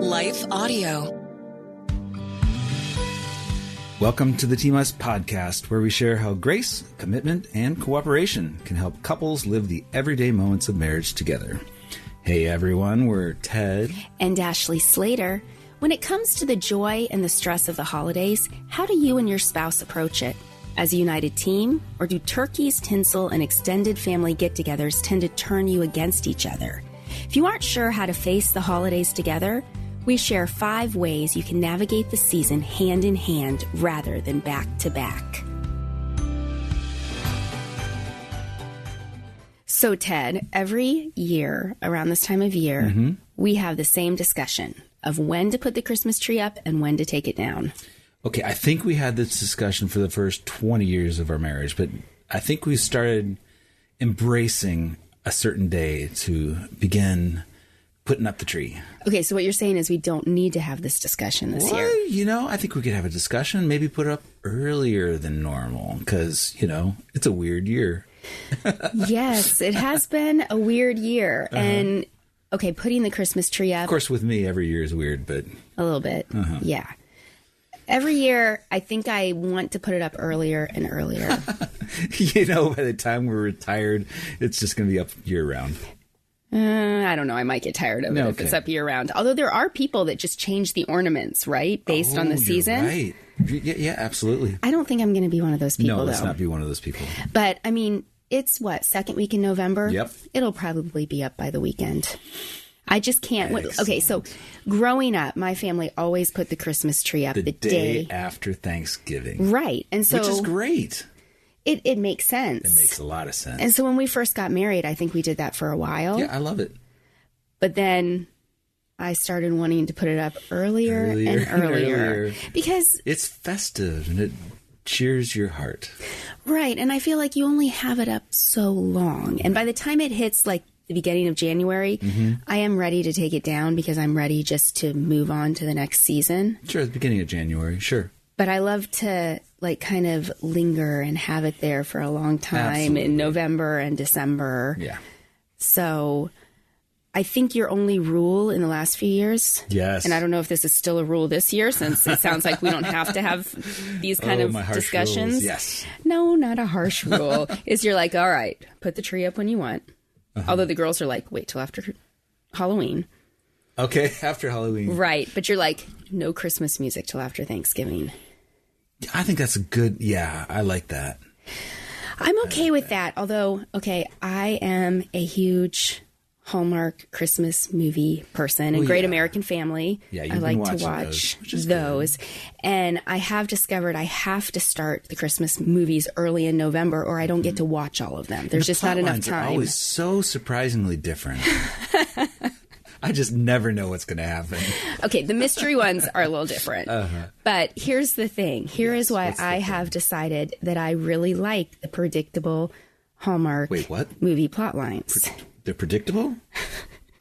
Life Audio. Welcome to the TMUS podcast, where we share how grace, commitment, and cooperation can help couples live the everyday moments of marriage together. Hey everyone, we're Ted and Ashleigh Slater. When it comes to the joy and the stress of the holidays, how do you and your spouse approach it? As a united team, or do turkeys, tinsel, and extended family get-togethers tend to turn you against each other? If you aren't sure how to face the holidays together, we share 5 ways you can navigate the season hand in hand rather than back to back. So, Ted, every year around this time of year, we have the same discussion of when to put the Christmas tree up and when to take it down. Okay, I think we had this discussion for the first 20 years of our marriage, but I think we started embracing a certain day to begin putting up the tree. Okay, so what you're saying is we don't need to have this discussion this year. You know, I think we could have a discussion, maybe put it up earlier than normal, because, you know, it's a weird year. Yes, it has been a weird year. And, okay, putting the Christmas tree up. Of course, with me, every year is weird, but... A little bit, yeah. Every year, I think I want to put it up earlier and earlier. You know, by the time we're retired, it's just going to be up year-round. I don't know. I might get tired of it if it's up year-round. Although there are people that just change the ornaments, right, based on the season. Right. Yeah, absolutely. I don't think I'm going to be one of those people, No, let's not be one of those people. But, I mean, it's what, second week in November? Yep. It'll probably be up by the weekend. I just can't. Okay, so growing up, my family always put the Christmas tree up the day after Thanksgiving. Right. And so, which is great. It makes sense. It makes a lot of sense. And so when we first got married, I think we did that for a while. Yeah, I love it. But then I started wanting to put it up earlier and earlier. Because it's festive and it cheers your heart. Right. And I feel like you only have it up so long. And by the time it hits like the beginning of January, I am ready to take it down because I'm ready just to move on to the next season. Sure, the beginning of January, sure. But I love to like kind of linger and have it there for a long time in November and December. Yeah. So I think your only rule in the last few years, yes, and I don't know if this is still a rule this year since it sounds like we don't have to have these kind of discussions. Rules. Yes. No, not a harsh rule. Is you're like, all right, put the tree up when you want. Although the girls are like, wait till after Halloween. Okay, after Halloween. Right. But you're like, no Christmas music till after Thanksgiving. I think that's a good, I like that. I'm okay with that. Although, okay, I am a huge Hallmark Christmas movie person and Great American Family. Yeah, I like to watch those. And I have discovered I have to start the Christmas movies early in November or I don't get to watch all of them. There's just not enough time. Are always so surprisingly different. I just never know what's going to happen. Okay, the mystery ones are a little different. But here's the thing. Here is why I have decided that I really like the predictable Hallmark movie plot lines. They're predictable?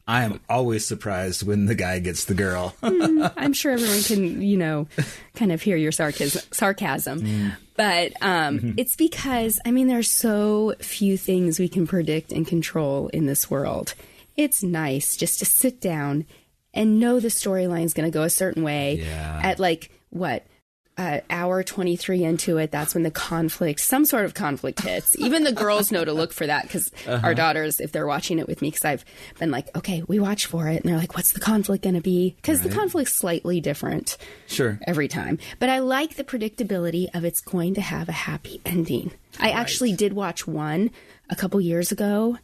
I am always surprised when the guy gets the girl. I'm sure everyone can, kind of hear your sarcasm. But it's because, there's so few things we can predict and control in this world. It's nice just to sit down and know the storyline's going to go a certain way at hour 23 into it. That's when some sort of conflict hits. Even the girls know to look for that because our daughters, if they're watching it with me, because I've been like, okay, we watch for it. And they're like, what's the conflict going to be? Because the conflict's slightly different every time. But I like the predictability of it's going to have a happy ending. I actually did watch one a couple years ago.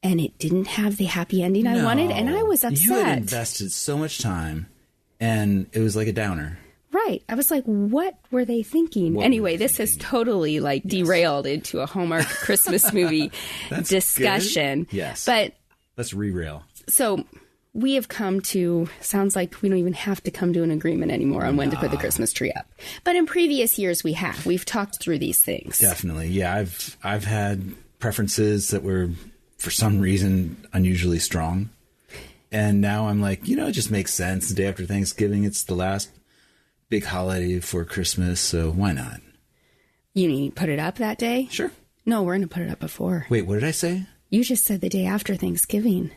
And it didn't have the happy ending I wanted, and I was upset. You had invested so much time, and it was like a downer. Right. I was like, what were they thinking? Anyway, this has totally derailed into a Hallmark Christmas movie discussion. Good. Yes. But let's re-rail. So we have come to, sounds like we don't even have to come to an agreement anymore on when to put the Christmas tree up. But in previous years we have. We've talked through these things. Definitely. Yeah, I've had preferences that were, for some reason, unusually strong. And now I'm like, it just makes sense. The day after Thanksgiving, it's the last big holiday before Christmas, so why not? You mean put it up that day? Sure. No, we're going to put it up before. Wait, what did I say? You just said the day after Thanksgiving.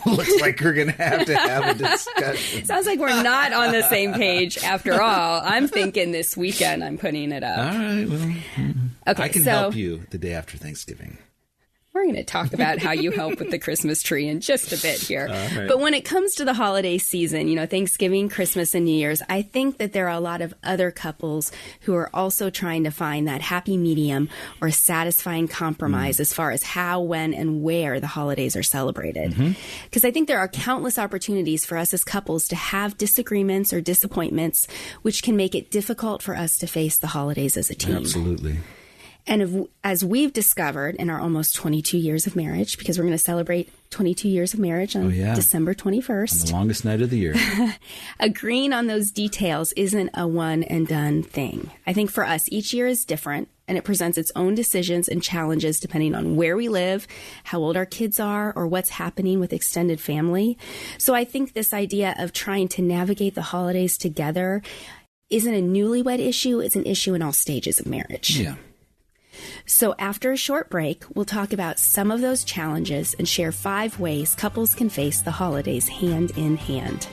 Looks like we're going to have a discussion. Sounds like we're not on the same page after all. I'm thinking this weekend I'm putting it up. All right, well, okay, I can help you the day after Thanksgiving. We're going to talk about how you help with the Christmas tree in just a bit here. Right. But when it comes to the holiday season, Thanksgiving, Christmas, and New Year's, I think that there are a lot of other couples who are also trying to find that happy medium or satisfying compromise as far as how, when, and where the holidays are celebrated. Because I think there are countless opportunities for us as couples to have disagreements or disappointments, which can make it difficult for us to face the holidays as a team. Absolutely. And as we've discovered in our almost 22 years of marriage, because we're going to celebrate 22 years of marriage on December 21st. On the longest night of the year. Agreeing on those details isn't a one and done thing. I think for us, each year is different, and it presents its own decisions and challenges depending on where we live, how old our kids are, or what's happening with extended family. So I think this idea of trying to navigate the holidays together isn't a newlywed issue. It's an issue in all stages of marriage. Yeah. So after a short break, we'll talk about some of those challenges and share 5 ways couples can face the holidays hand in hand.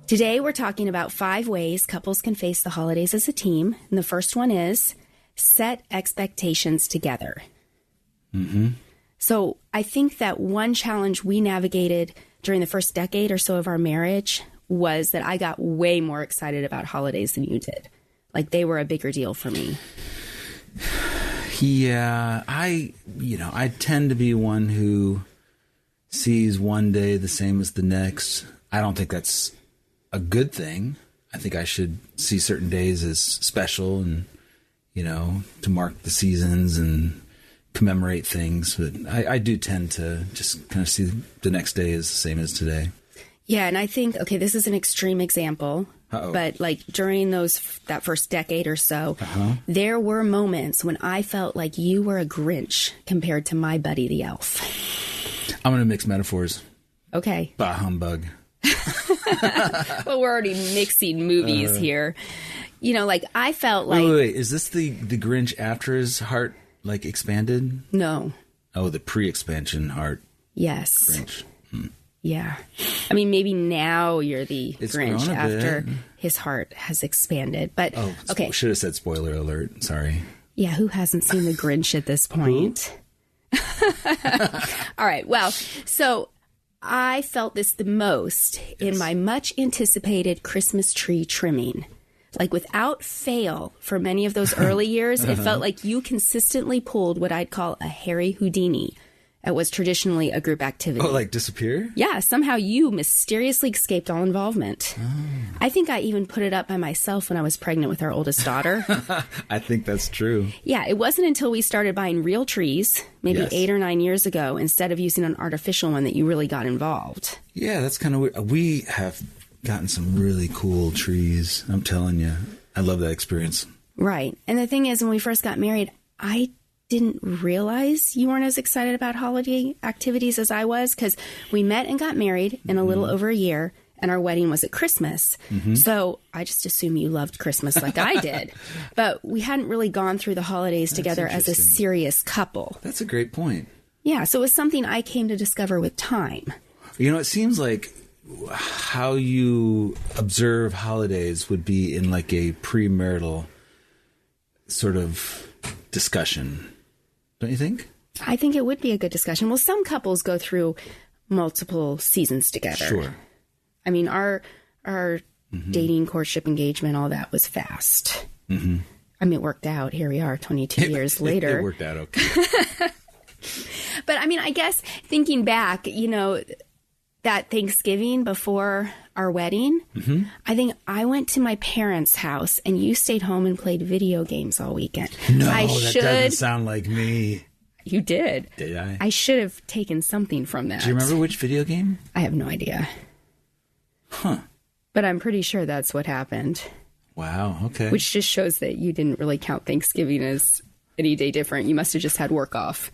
Today, we're talking about 5 ways couples can face the holidays as a team. And the first one is set expectations together. So I think that one challenge we navigated during the first decade or so of our marriage was that I got way more excited about holidays than you did. Like they were a bigger deal for me. Yeah, I tend to be one who sees one day the same as the next. I don't think that's a good thing. I think I should see certain days as special and, to mark the seasons and commemorate things, but I do tend to just kind of see the next day as the same as today. Yeah, and I think, this is an extreme example, but like during that first decade or so, there were moments when I felt like you were a Grinch compared to my buddy the elf. I'm going to mix metaphors. Okay. Bah humbug. Well, we're already mixing movies here. I felt like... Wait. Is this the Grinch after his heart expanded? No. Oh, the pre-expansion heart. Yes. Grinch. Yeah. I mean, maybe now you're the It's Grinch grown a after bit. his heart has expanded. But, okay. Should have said spoiler alert. Sorry. Yeah, who hasn't seen the Grinch at this point? All right. Well, so I felt this the most in my much anticipated Christmas tree trimming. Like without fail, for many of those early years, it felt like you consistently pulled what I'd call a Harry Houdini. It was traditionally a group activity. Oh, like disappear? Yeah, somehow you mysteriously escaped all involvement. Oh. I think I even put it up by myself when I was pregnant with our oldest daughter. I think that's true. Yeah, it wasn't until we started buying real trees, maybe 8 or 9 years ago, instead of using an artificial one, that you really got involved. Yeah, that's kind of weird. We have gotten some really cool trees. I'm telling you. I love that experience. Right. And the thing is, when we first got married, I didn't realize you weren't as excited about holiday activities as I was, because we met and got married in a little over a year, and our wedding was at Christmas. So I just assume you loved Christmas like I did. But we hadn't really gone through the holidays together as a serious couple. That's a great point. Yeah, so it was something I came to discover with time. It seems like how you observe holidays would be in like a premarital sort of discussion. Don't you think? I think it would be a good discussion. Well, some couples go through multiple seasons together. Sure. I mean, our dating, courtship, engagement, all that was fast. I mean, it worked out. Here we are 22 years later. It worked out okay. But I mean, I guess thinking back, that Thanksgiving before our wedding, I think I went to my parents' house and you stayed home and played video games all weekend. No, that doesn't sound like me. You did. Did I? I should have taken something from that. Do you remember which video game? I have no idea. Huh. But I'm pretty sure that's what happened. Wow, okay. Which just shows that you didn't really count Thanksgiving as any day different. You must have just had work off.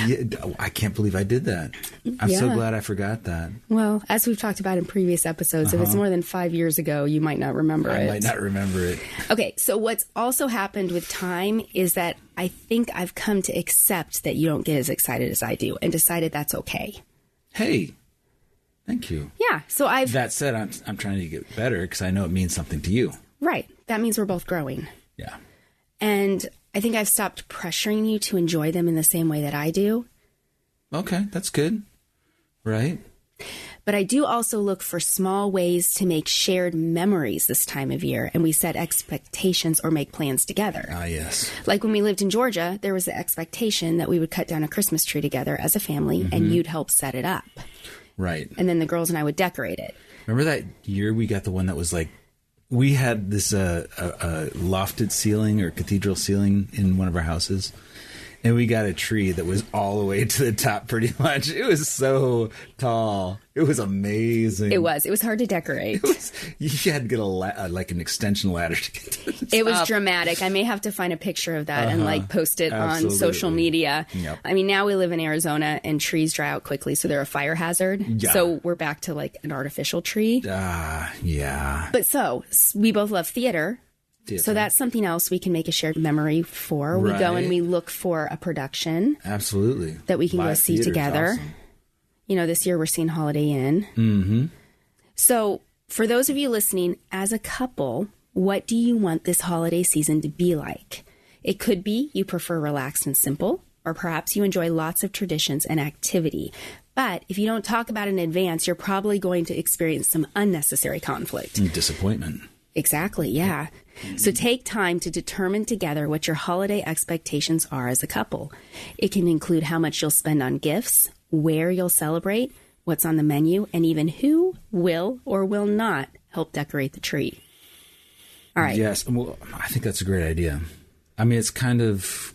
Yeah, I can't believe I did that. I'm so glad I forgot that. Well, as we've talked about in previous episodes, if it's more than 5 years ago, you might not remember it. I might not remember it. Okay, so what's also happened with time is that I think I've come to accept that you don't get as excited as I do and decided that's okay. Hey, thank you. Yeah, so That said, I'm trying to get better because I know it means something to you. Right. That means we're both growing. Yeah. And I think I've stopped pressuring you to enjoy them in the same way that I do. Okay, that's good. Right. But I do also look for small ways to make shared memories this time of year, and we set expectations or make plans together. Ah, yes. Like when we lived in Georgia, there was the expectation that we would cut down a Christmas tree together as a family, and you'd help set it up. Right. And then the girls and I would decorate it. Remember that year we got the one that was like, we had this lofted ceiling or cathedral ceiling in one of our houses. And we got a tree that was all the way to the top pretty much. It was so tall. It was amazing. It was. It was hard to decorate. You had to get like an extension ladder to get to the top. It was dramatic. I may have to find a picture of that and like post it on social media. Yep. I mean, now we live in Arizona and trees dry out quickly, so they're a fire hazard. Yeah. So we're back to like an artificial tree. Yeah. But so we both love theater. So that's something else we can make a shared memory for. We go and we look for a production. Absolutely. That we can go see together. Awesome. You know, this year we're seeing Holiday Inn. Mm-hmm. So for those of you listening, as a couple, what do you want this holiday season to be like? It could be you prefer relaxed and simple, or perhaps you enjoy lots of traditions and activity. But if you don't talk about it in advance, you're probably going to experience some unnecessary conflict. And disappointment. Exactly, yeah. So take time to determine together what your holiday expectations are as a couple. It can include how much you'll spend on gifts, where you'll celebrate, what's on the menu, and even who will or will not help decorate the tree. All right. Yes, well, I think that's a great idea. I mean, it's kind of,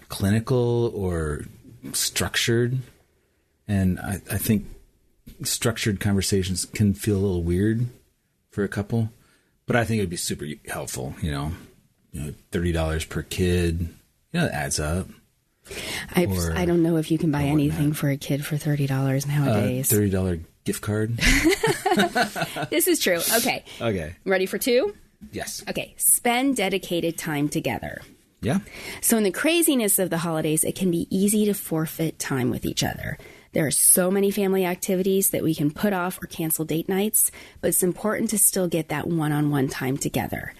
clinical or structured. And I think structured conversations can feel a little weird for a couple. But I think it would be super helpful, you know, $30 per kid, that adds up. I don't know if you can buy anything for a kid for $30 nowadays. $30 gift card. This is true. Okay. Ready for 2? Yes. Okay. Spend dedicated time together. Yeah. So in the craziness of the holidays, it can be easy to forfeit time with each other. There are so many family activities that we can put off or cancel date nights, but it's important to still get that one-on-one time together.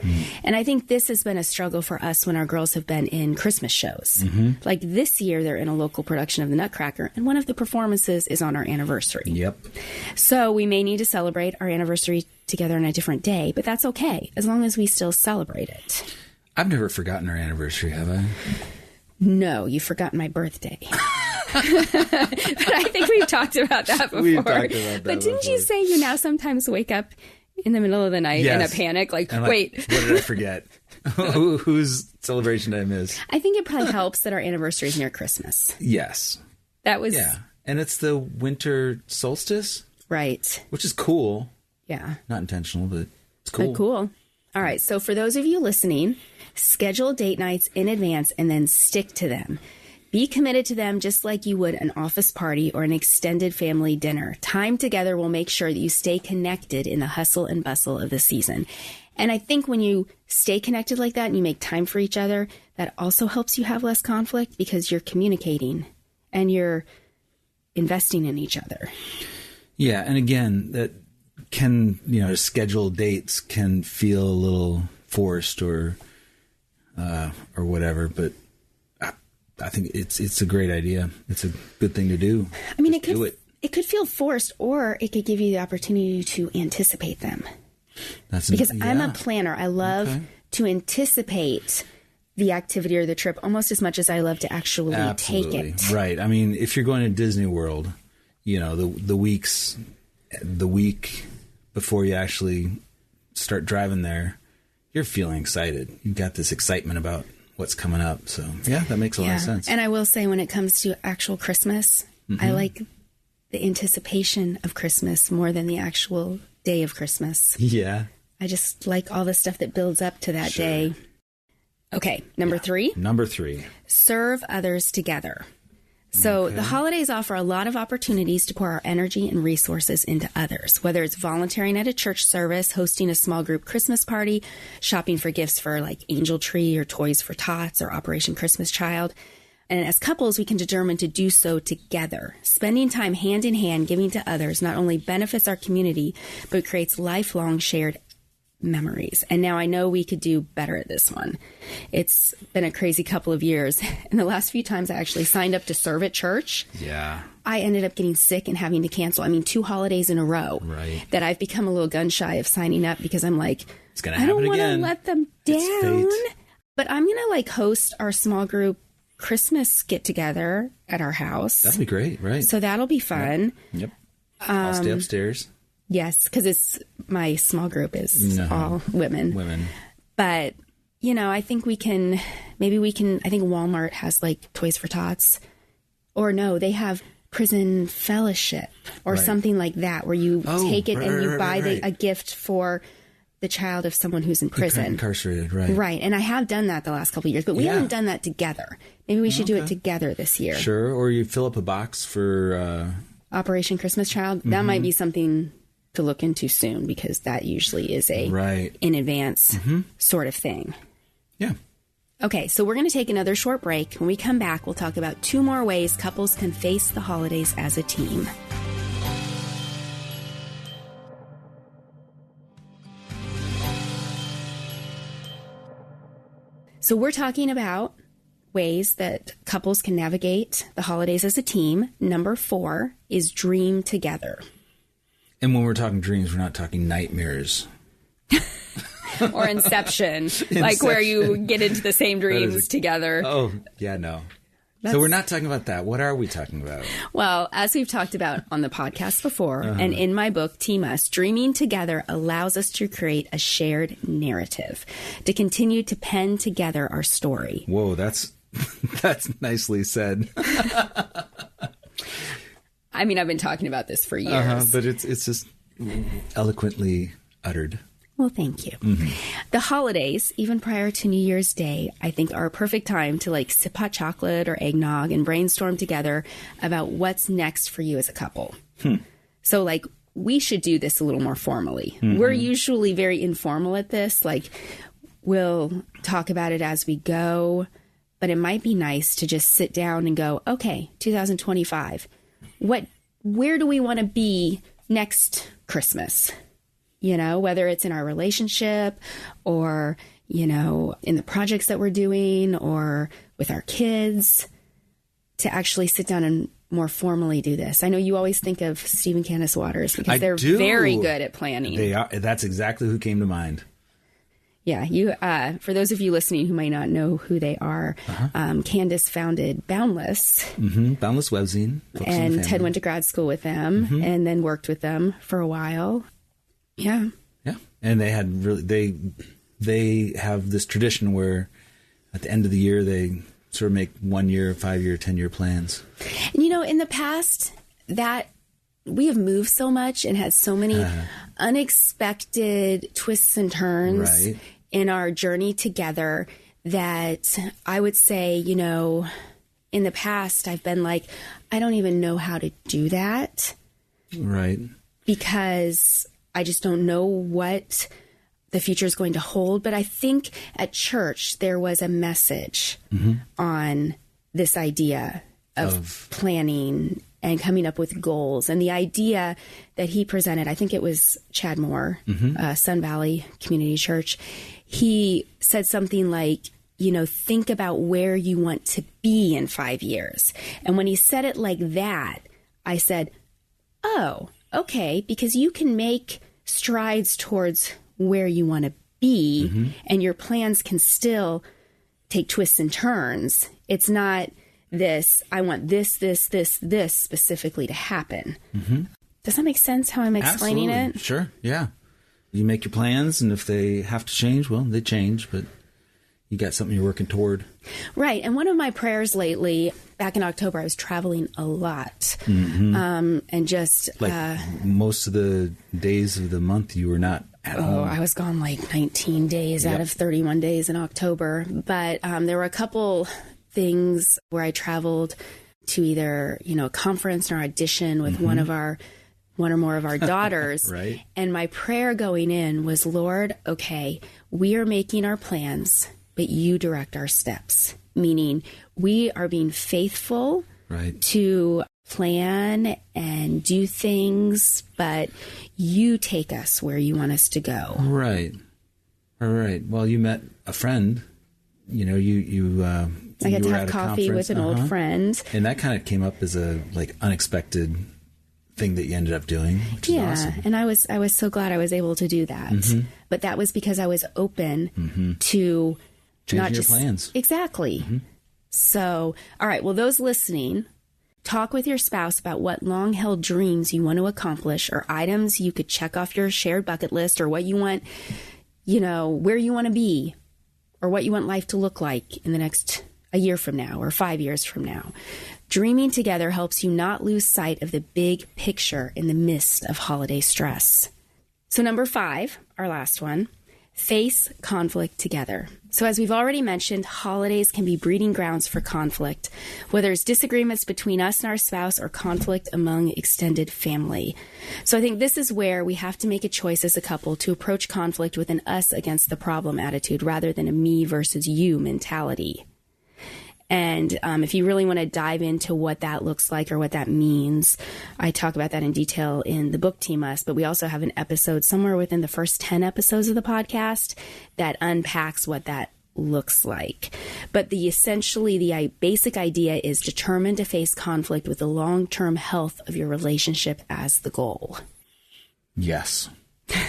And I think this has been a struggle for us when our girls have been in Christmas shows. Like this year, they're in a local production of the Nutcracker, and one of the performances is on our anniversary. Yep. So we may need to celebrate our anniversary together on a different day, but that's okay, as long as we still celebrate it. I've never forgotten our anniversary, have I? No, you've forgotten my birthday. But I think we've talked about that before. We've talked about that But didn't you say you now sometimes wake up in the middle of the night in a panic? Like, wait. What did I forget? Whose celebration did I miss? I think it probably helps that our anniversary is near Christmas. Yes. That was... Yeah. And it's the winter solstice. Right. Which is cool. Yeah. Not intentional, but it's cool. But cool. All right. So for those of you listening, schedule date nights in advance and then stick to them. Be committed to them just like you would an office party or an extended family dinner. Time together will make sure that you stay connected in the hustle and bustle of the season. And I think when you stay connected like that and you make time for each other, that also helps you have less conflict because you're communicating and you're investing in each other. Yeah. And again, that can, scheduled dates can feel a little forced or whatever, but I think it's a great idea. It's a good thing to do. I mean, it could feel forced, or it could give you the opportunity to anticipate them. Because I'm a planner. I love to anticipate the activity or the trip almost as much as I love to actually take it. Right. I mean, if you're going to Disney World, the week before you actually start driving there, you're feeling excited. You've got this excitement about what's coming up. So, yeah, that makes a lot of sense. And I will say when it comes to actual Christmas, I like the anticipation of Christmas more than the actual day of Christmas. Yeah. I just like all the stuff that builds up to that day. Okay, number 3. Number 3. Serve others together. So the holidays offer a lot of opportunities to pour our energy and resources into others, whether it's volunteering at a church service, hosting a small group Christmas party, shopping for gifts for like Angel Tree or Toys for Tots or Operation Christmas Child. And as couples, we can determine to do so together. Spending time hand in hand, giving to others, not only benefits our community, but creates lifelong shared memories. And now I know we could do better at this one. It's been a crazy couple of years. And the last few times I actually signed up to serve at church, I ended up getting sick and having to cancel. I mean, 2 holidays in a row that I've become a little gun shy of signing up because I'm like, it's gonna happen again. I don't want to let them down. But I'm going to like host our small group Christmas get together at our house. That'd be great, right? So that'll be fun. Yep. I'll stay upstairs. Yes, because it's my small group is all women. But, you know, I think I think Walmart has like Toys for Tots. Or no, they have prison fellowship or something like that where you take it and you buy a gift for the child of someone who's in prison. Incarcerated, right. Right. And I have done that the last couple of years, but we haven't done that together. Maybe we should do it together this year. Sure. Or you fill up a box for... Operation Christmas Child. That might be something to look into soon because that usually is a in advance sort of thing. Yeah. Okay, so we're going to take another short break. When we come back, we'll talk about 2 more ways couples can face the holidays as a team. So we're talking about ways that couples can navigate the holidays as a team. Number 4 is dream together. And when we're talking dreams, we're not talking nightmares. Or Inception, like where you get into the same dreams together. Oh, yeah, no. So we're not talking about that. What are we talking about? Well, as we've talked about on the podcast before, and in my book, Team Us, dreaming together allows us to create a shared narrative, to continue to pen together our story. Whoa, that's nicely said. I mean, I've been talking about this for years. But it's just eloquently uttered. Well, thank you. The holidays, even prior to New Year's Day, I think are a perfect time to like sip hot chocolate or eggnog and brainstorm together about what's next for you as a couple. So like we should do this a little more formally. We're usually very informal at this. Like we'll talk about it as we go, but it might be nice to just sit down and go, okay, 2025. Where do we want to be next Christmas? You know, whether it's in our relationship or, you know, in the projects that we're doing or with our kids, to actually sit down and more formally do this. I know you always think of Steve and Candace Waters because they're very good at planning. They are. That's exactly who came to mind. Yeah, you. For those of you listening who might not know who they are, Candace founded Boundless. Boundless Webzine. And Ted went to grad school with them and then worked with them for a while. Yeah. Yeah. And they had they have this tradition where at the end of the year, they sort of make 1 year, 5 year, 10-year plans. And, you know, in the past that we have moved so much and had so many unexpected twists and turns in our journey together that I would say, you know, in the past, I've been like, I don't even know how to do that. Right. Because I just don't know what the future is going to hold. But I think at church, there was a message on this idea of planning and coming up with goals. And the idea that he presented, I think it was Chad Moore, Sun Valley Community Church. He said something like, you know, think about where you want to be in 5 years. And when he said it like that, I said, oh, okay, because you can make strides towards where you want to be and your plans can still take twists and turns. It's not this, I want this specifically to happen. Does that make sense how I'm explaining it? Sure, yeah. You make your plans, and if they have to change, well, they change, but you got something you're working toward. Right. And one of my prayers lately, back in October, I was traveling a lot. And just... Like most of the days of the month, you were not at home? I was gone like 19 days out of 31 days in October. But there were a couple things where I traveled to either, a conference or audition with one or more of our daughters. Right. And my prayer going in was, Lord, okay, we are making our plans, but you direct our steps. Meaning we are being faithful to plan and do things, but you take us where you want us to go. Right. All right. Well, you met a friend. I got to have coffee with an old friend. And that kind of came up as a unexpected thing that you ended up doing, which is awesome. And I was so glad I was able to do that. But that was because I was open to changing not your just plans. Exactly. So, all right. Well, those listening, talk with your spouse about what long-held dreams you want to accomplish or items you could check off your shared bucket list, or what you want, where you want to be, or what you want life to look like in the next a year from now or 5 years from now. Dreaming together helps you not lose sight of the big picture in the midst of holiday stress. So number 5, our last one, face conflict together. So as we've already mentioned, holidays can be breeding grounds for conflict, whether it's disagreements between us and our spouse or conflict among extended family. So I think this is where we have to make a choice as a couple to approach conflict with an us against the problem attitude rather than a me versus you mentality. And if you really want to dive into what that looks like or what that means, I talk about that in detail in the book Team Us, but we also have an episode somewhere within the first 10 episodes of the podcast that unpacks what that looks like. But the basic idea is determine to face conflict with the long-term health of your relationship as the goal. Yes.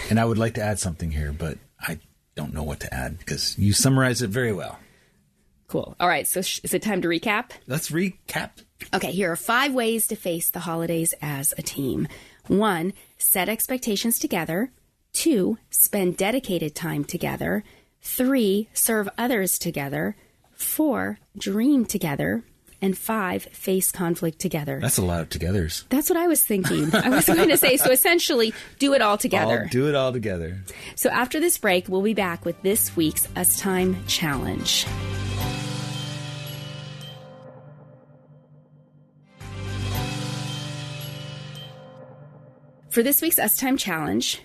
And I would like to add something here, but I don't know what to add because you summarized it very well. Cool. All right. So is it time to recap? Let's recap. Okay. Here are 5 ways to face the holidays as a team. 1, set expectations together. 2, spend dedicated time together. 3, serve others together. 4, dream together. And 5, face conflict together. That's a lot of togethers. That's what I was thinking. I was going to say, so essentially, do it all together. Do it all together. So after this break, we'll be back with this week's Us Time Challenge. For this week's Us Time Challenge,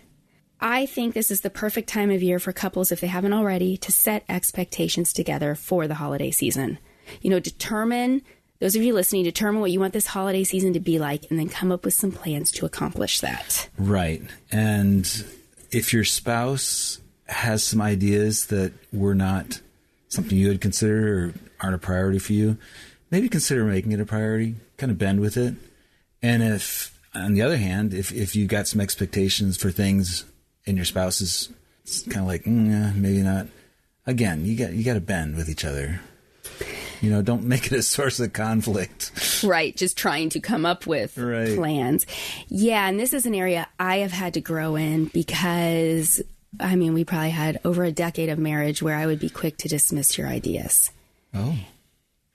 I think this is the perfect time of year for couples, if they haven't already, to set expectations together for the holiday season. Those of you listening, determine what you want this holiday season to be like, and then come up with some plans to accomplish that. Right. And if your spouse has some ideas that were not something you had considered or aren't a priority for you, maybe consider making it a priority, kind of bend with it. And if, on the other hand, if you got some expectations for things and your spouse is kind of like, maybe not, again, you got to bend with each other. Don't make it a source of conflict. Right. Just trying to come up with plans. Yeah. And this is an area I have had to grow in because, we probably had over a decade of marriage where I would be quick to dismiss your ideas. Oh.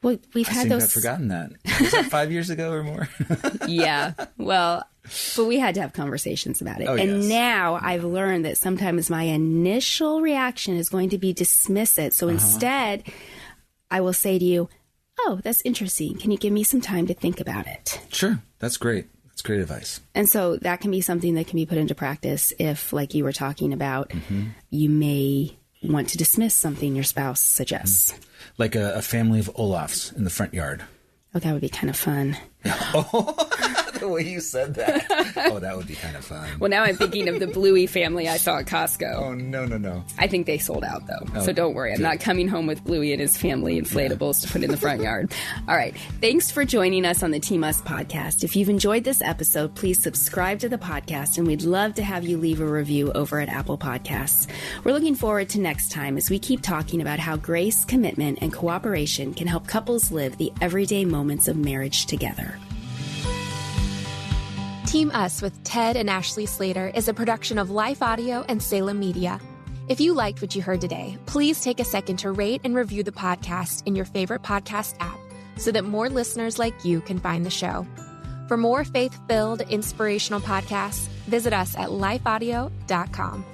Well, I've forgotten that. Was that 5 years ago or more? Yeah. Well, but we had to have conversations about it. Now I've learned that sometimes my initial reaction is going to be dismiss it. So instead, I will say to you, oh, that's interesting. Can you give me some time to think about it? Sure. That's great. That's great advice. And so that can be something that can be put into practice if, like you were talking about, you may want to dismiss something your spouse suggests. Like a family of Olafs in the front yard. Oh, that would be kind of fun. The way you said that. Oh, that would be kind of fun. Well, now I'm thinking of the Bluey family I saw at Costco. Oh, no. I think they sold out, though. So don't worry. I'm not coming home with Bluey and his family inflatables to put in the front yard. All right. Thanks for joining us on the Team Us podcast. If you've enjoyed this episode, please subscribe to the podcast, and we'd love to have you leave a review over at Apple Podcasts. We're looking forward to next time as we keep talking about how grace, commitment, and cooperation can help couples live the everyday moments of marriage together. Team Us with Ted and Ashleigh Slater is a production of Life Audio and Salem Media. If you liked what you heard today, please take a second to rate and review the podcast in your favorite podcast app so that more listeners like you can find the show. For more faith-filled, inspirational podcasts, visit us at lifeaudio.com.